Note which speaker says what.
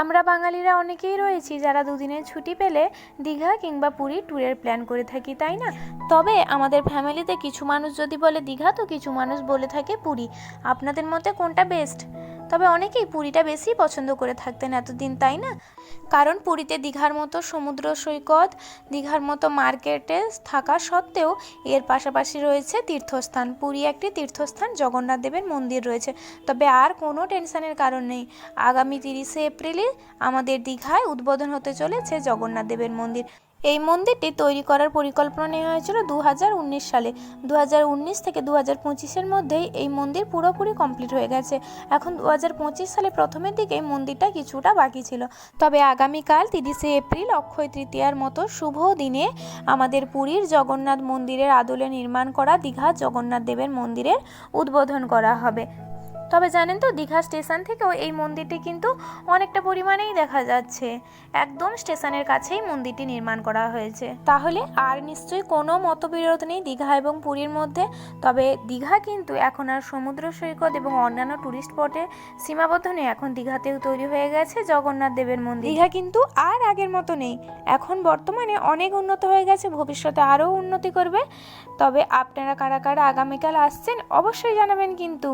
Speaker 1: আমরা বাঙালিরা অনেকেই রয়েছি যারা দুদিনের ছুটি পেলে দীঘা কিংবা পুরী ট্যুরের প্ল্যান করে থাকি, তাই না? তবে আমাদের ফ্যামিলিতে কিছু মানুষ যদি বলে দীঘা, তো কিছু মানুষ বলে থাকে পুরী। আপনাদের মতে কোনটা বেস্ট? তবে অনেকেই পুরীটা বেশি পছন্দ করে থাকতেন এতদিন, তাই না? কারণ পুরীতে দীঘার মতো সমুদ্র সৈকত, দীঘার মতো মার্কেটে থাকা সত্ত্বেও এর পাশাপাশি রয়েছে তীর্থস্থান। পুরী একটি তীর্থস্থান, জগন্নাথ দেবের মন্দির রয়েছে। তবে আর কোনো টেনশনের কারণ নেই, আগামী 30শে এপ্রিলে আমাদের দীঘায় উদ্বোধন হতে চলেছে জগন্নাথ দেবের মন্দির। এই মন্দিরটি তৈরি করার পরিকল্পনা নেওয়া হয়েছিল 2019 সালে। 2019 থেকে 2025-এর মধ্যেই এই মন্দির পুরোপুরি কমপ্লিট হয়ে গেছে। এখন 2025 সালে প্রথমের দিকে এই মন্দিরটা কিছুটা বাকি ছিল। তবে আগামীকাল 30শে এপ্রিল অক্ষয় তৃতীয়ার মতো শুভ দিনে আমাদের পুরীর জগন্নাথ মন্দিরের আদলে নির্মাণ করা দীঘার জগন্নাথ দেবের মন্দিরের উদ্বোধন করা হবে। তবে জানেন তো, দীঘা স্টেশন থেকেও এই মন্দিরটি কিন্তু অনেকটা পরিমাণেই দেখা যাচ্ছে। একদম স্টেশনের কাছেই মন্দিরটি নির্মাণ করা হয়েছে। তাহলে আর নিশ্চয়ই কোনো মতবিরোধ নেই দীঘা এবং পুরীর মধ্যে। তবে দীঘা কিন্তু এখন আর সমুদ্র সৈকত এবং অন্যান্য টুরিস্ট স্পটে সীমাবদ্ধ নেই, এখন দীঘাতেও তৈরি হয়ে গেছে জগন্নাথ দেবের মন্দির। দীঘা কিন্তু আর আগের মতো নেই, এখন বর্তমানে অনেক উন্নত হয়ে গেছে, ভবিষ্যতে আরও উন্নতি করবে। তবে আপনারা কারা কারা আগামীকাল আসছেন অবশ্যই জানাবেন কিন্তু।